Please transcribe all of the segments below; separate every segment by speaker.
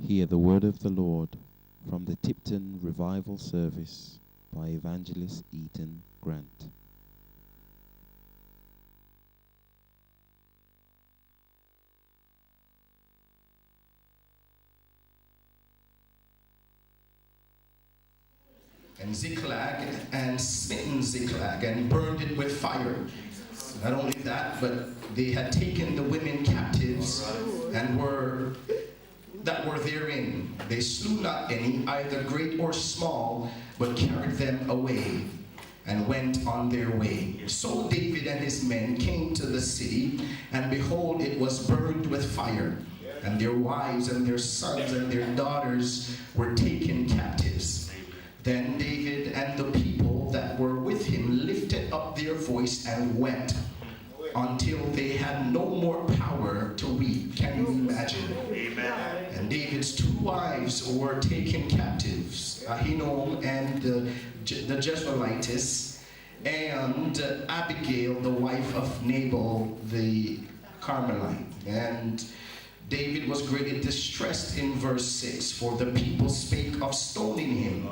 Speaker 1: Hear the word of the Lord from the Tipton Revival Service by Evangelist Eaton Grant.
Speaker 2: And Ziklag, and smitten Ziklag, and burned it with fire. Not only that, but they had taken the women captives and were therein. They slew not any, either great or small, but carried them away and went on their way. So David and his men came to the city, and behold, it was burned with fire, and their wives and their sons and their daughters were taken captives. Then David and the people that were with him lifted up their voice and wept until they had no more power to weep. Can you imagine? Amen. And David's two wives were taken captives, Ahinoam and the Jezreelitess, and Abigail, the wife of Nabal the Carmelite. And David was greatly distressed in verse 6, for the people spake of stoning him,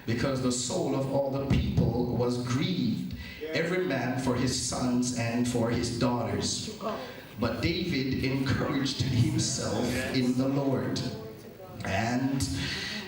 Speaker 2: because the soul of all the people was grieved, every man for his sons and for his daughters. But David encouraged himself in the Lord. And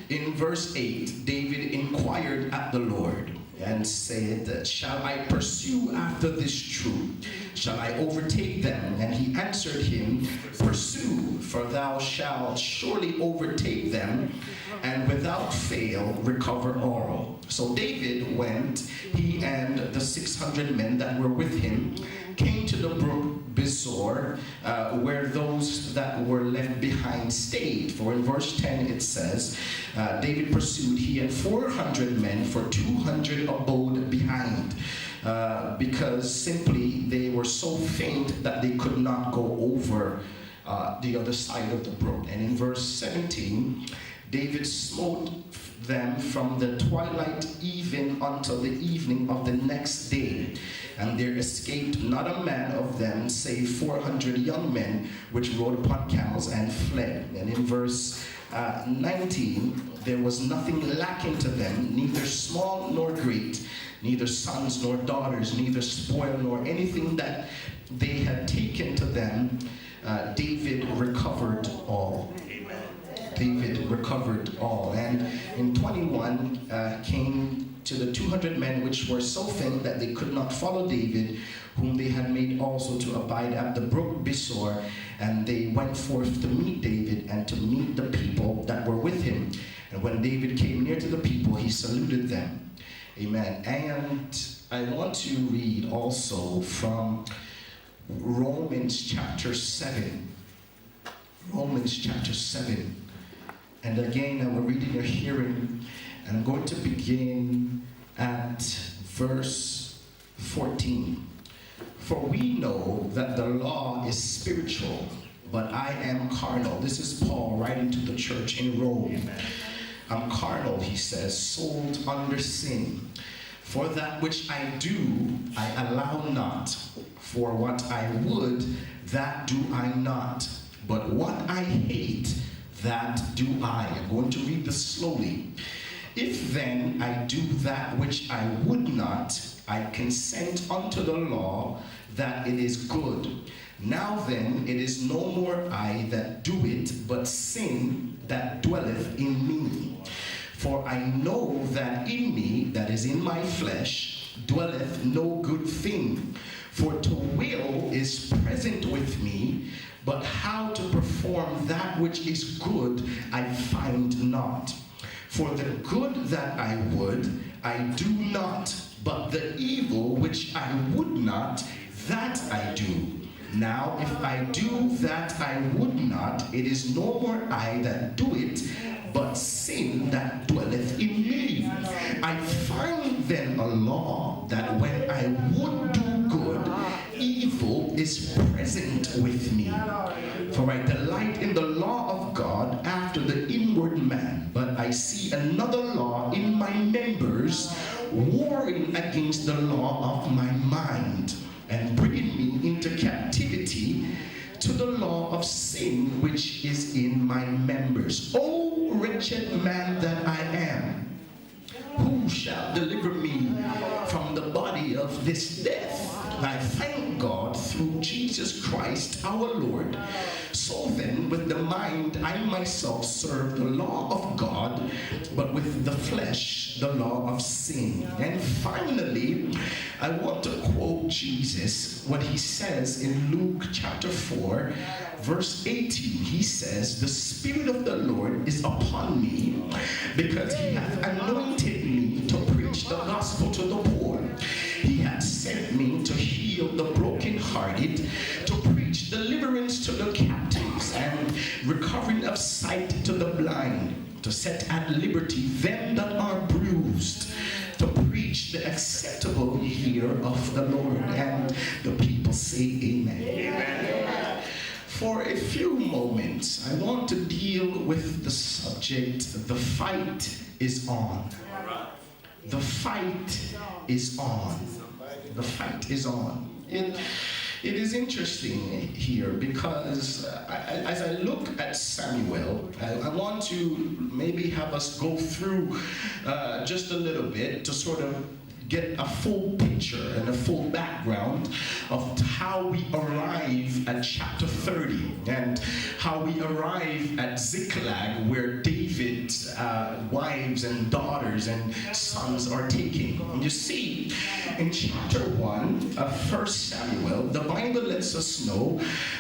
Speaker 2: in verse 8, David inquired at the Lord and said, shall I pursue after this troop? Shall I overtake them? And he answered him, pursue, for thou shalt surely overtake them, and without fail recover all. So David went, he and the 600 men that were with him, came to the brook Besor, where those that were left behind stayed. For in verse 10 it says, David pursued, he and 400 men, for 200 abode behind, because simply they were so faint that they could not go over the other side of the brook. And in verse 17, David smote them from the twilight even until the evening of the next day, and there escaped not a man of them, save 400 young men, which rode upon camels and fled. And in verse 19, there was nothing lacking to them, neither small nor great, neither sons nor daughters, neither spoil nor anything that they had taken to them. David recovered all. David recovered all. And in 21 came to the 200 men which were so faint that they could not follow David, whom they had made also to abide at the brook Besor, and they went forth to meet David and to meet the people that were with him. And when David came near to the people, he saluted them. Amen. And I want to read also from Romans chapter 7. Romans chapter 7. And again, I will read in your hearing, and I'm going to begin at verse 14. For we know that the law is spiritual, but I am carnal. This is Paul writing to the church in Rome. I'm carnal, he says, sold under sin. For that which I do, I allow not. For what I would, that do I not. But what I hate, that do I. I'm going to read this slowly. If then I do that which I would not, I consent unto the law that it is good. Now then, it is no more I that do it, but sin that dwelleth in me. For I know that in me, that is in my flesh, dwelleth no good thing. For to will is present with me, but how to perform that which is good I find not. For the good that I would, I do not, but the evil which I would not, that I do. Now if I do that I would not, it is no more I that do it, but sin that dwelleth in me. I find then a law, that when I would do good, evil is present with me. For I delight in the law of God after the inward man, but I see another law in my members, warring against the law of my mind, and bringing me into captivity to the the law of sin which is in my members. O wretched man that I am, who shall deliver me from the body of this death? I thank God through Jesus Christ our Lord. So then, with the mind, I myself serve the law of God, but with the flesh, the law of sin. And finally, I want to quote Jesus, what he says in Luke chapter 4, verse 18. He says, the Spirit of the Lord is upon me, because he hath anointed me to preach the gospel to the poor. He hath sent me to heal the brokenhearted, to preach deliverance to the captives, and recovering of sight to the blind, to set at liberty them that are bruised, to preach the acceptable year of the Lord. And the people say amen. Amen. For a few moments, I want to deal with the subject, the fight is on. The fight is on. The fight is on. It is interesting here because as I look at Samuel, I want to maybe have us go through just a little bit to sort of get a full picture and a full background of how we arrive at chapter 30 and how we arrive at Ziklag, where David's wives and daughters and sons are taken. And you see, in chapter 1 of 1 Samuel, the Bible lets us know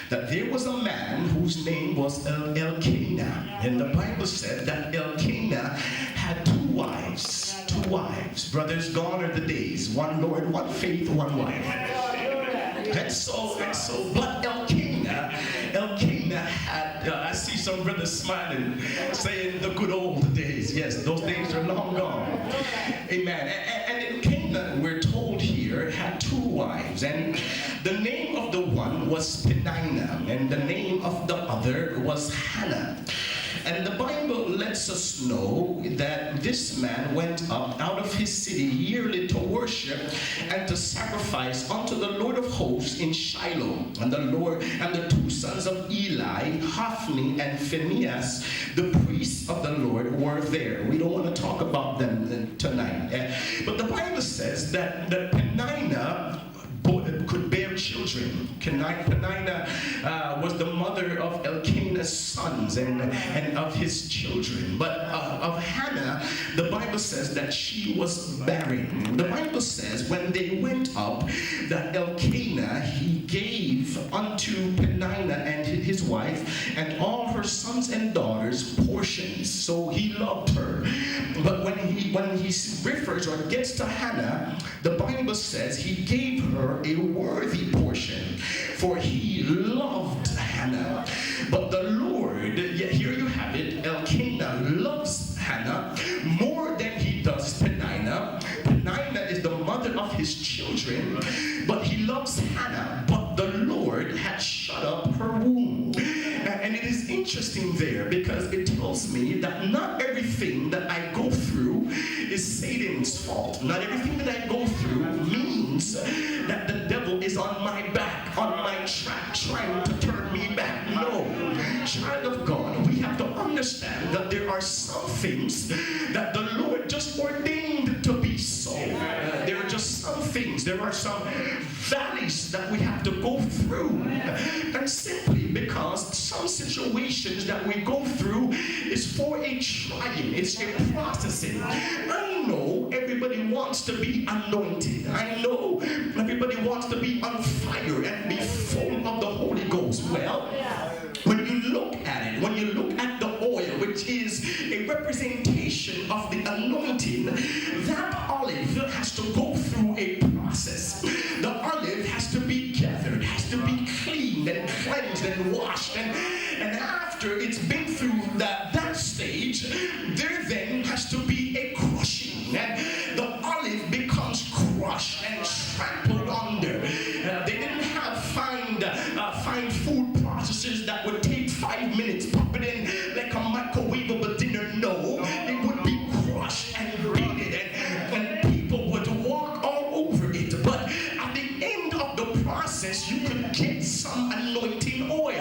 Speaker 2: that there was a man whose name was Elkanah. And the Bible said that Elkanah had two wives. Brothers, gone are the days. One Lord, one faith, one wife. And so, but Elkanah had, I see some brothers smiling, saying the good old days. Yes, those days are long gone. Amen. And Elkanah, we're told here, had two wives. And the name of the one was Peninnah, and the name of the other was Hannah. And the Bible lets us know that this man went up out of his city yearly to worship and to sacrifice unto the Lord of hosts in Shiloh. And the two sons of Eli, Hophni and Phinehas, the priests of the Lord, were there. We don't want to talk about them tonight. But the Bible says that Peninnah could bear children. Peninnah was the mother of Elkanah's sons and of his children. But of Hannah, the Bible says that she was barren. The Bible says when they went up, that Elkanah, he gave unto Peninnah and his wife and all her sons and daughters portions. So he loved her. But when he refers or gets to Hannah, the Bible says he gave her a worthy portion, for he loved Hannah. But the Lord, here you have it, Elkanah loves Hannah more than he does Peninnah. Peninnah is the mother of his children, but he loves Hannah. But the Lord had shut up her womb. And it is interesting there because it tells me that not everything that I go through is Satan's fault. Not everything that I go through means that the devil is on my back, on my track, trying to turn me back. No. Child of God, we have to understand that there are some things that the Lord just ordained to be so. There are just some things, there are some valleys that we have to go through. And simply because some situations that we go through is for a trying, it's a processing. I know everybody wants to be anointed. I know everybody wants to be on fire and be full of the Holy Ghost. Well, when you look at it, when you look at the oil, which is a representation of the anointing, that olive has to go through a process. The olive has to be gathered, has to be cleaned and cleansed and washed, and after it's been through that stage, there then has to be a crushing, and the olive becomes crushed and trampled under. They didn't have fine food processors that would take 5 minutes, pop it in like a microwavable dinner. No, it would be crushed and beaten, and people would walk all over it. But at the end of the process, you could get some anointing oil.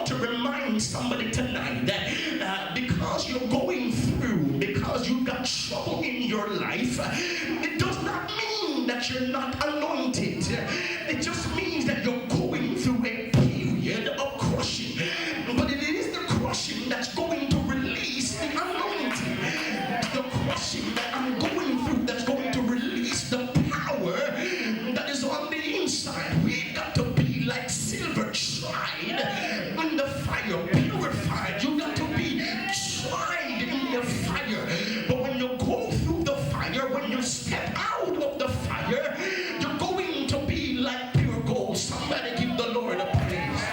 Speaker 2: to remind somebody tonight that because you're going through, because you've got trouble in your life, it does not mean that you're not anointed. It just means that you're going through a period of crushing. But it is the crushing that's going to release the anointing. The crushing that I'm going through that's going to release the power that is on the inside. We've got to be like silver tried in the fire, purified. You got to be tried in the fire. But when you go through the fire, when you step out of the fire, you're going to be like pure gold. Somebody give the Lord a praise.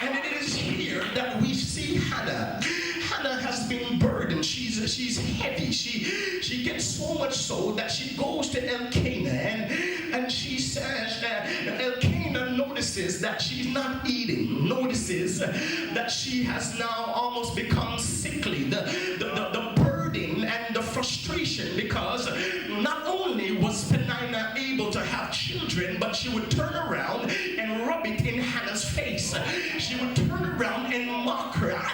Speaker 2: And it is here that we see Hannah. Hannah has been burdened. She's heavy. She gets so much so that she goes to Elkanah and she says that Elkanah notices that she's not eating, notices that she has now almost become sickly. The burden and the frustration, because not only was Peninnah able to have children, but she would turn around and rub it in Hannah's face. She would turn around and mock her. I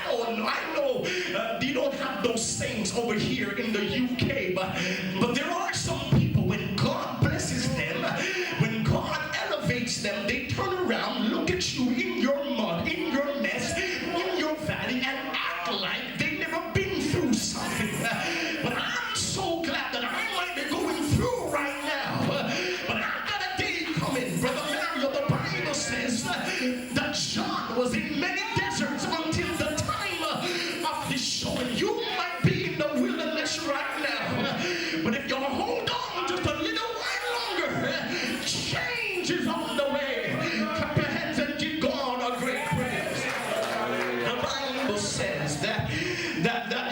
Speaker 2: know you don't have those sayings over here in the UK, but there are some people, when God blesses them, when God elevates them, they turn around, look at you in your mud, in your mess, in your valley, and act like they've never been through something. But I'm so glad that I might be going through right now. But I've got a day coming, Brother Mario. The Bible says that John was in many deserts until the time of his showing. You might be in the wilderness right now, but if you hold on just a little while longer, change is on the way. Clap your hands and give God a great praise. The Bible says that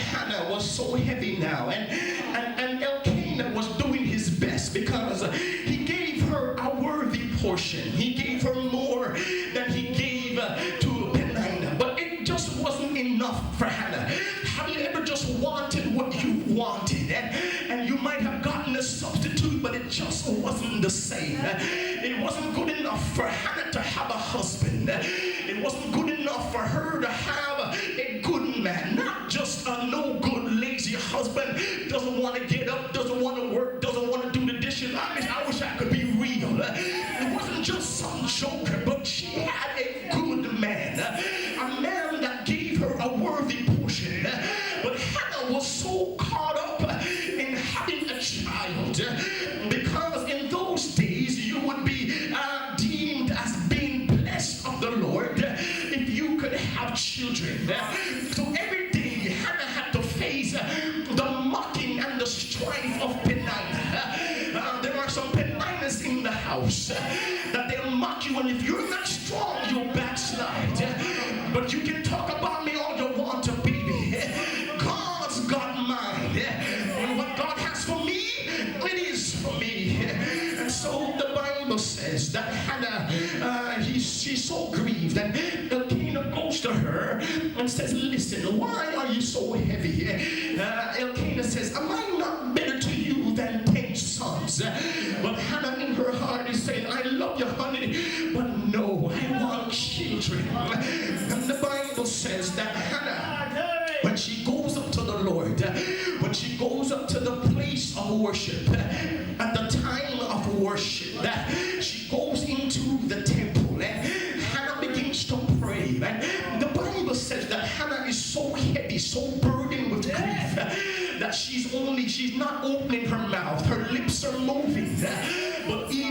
Speaker 2: Hannah was so heavy now, and Elkanah was doing his best because he gave her a worthy portion. He gave her more than he gave to Peninnah, but it just wasn't enough for Hannah. Have you ever just wanted what you wanted, and you might have gotten a substitute, but it just wasn't the same? It wasn't good enough for Hannah to have a husband. It wasn't good enough for her to have a good man, not just a no good lazy husband, doesn't want to get up, doesn't want to work, doesn't want to do the dishes. I wish I could be real. It wasn't just some joker, but she had a good man, a man that gave her a worthy portion. But Hannah was so caught up in having a child, because in those days you would be deemed as being blessed of the Lord if you could have children. So every day Hannah had to face the mocking and the strife of Peninnah. There are some Peninnahs in the house that they'll mock you, and if you're not strong, you'll backslide. But you can talk about me all you want to, baby. God's got mine. And what God has for me, it is for me. And so the Bible says that Hannah, she's so grieved, and Elkanah goes to her and says, listen, why are you so heavy? Elkanah says, am I not better to you than 10 sons? But Hannah in her heart is saying, I love you, honey, but no, I want children. And the Bible says that Hannah, when she goes up to the Lord, when she goes up to the place of worship, at the time of worship, she goes into the temple, and Hannah begins to pray. And the Bible says that Hannah is so heavy, so burdened with grief, that she's not opening her mouth. Her lips are moving, but even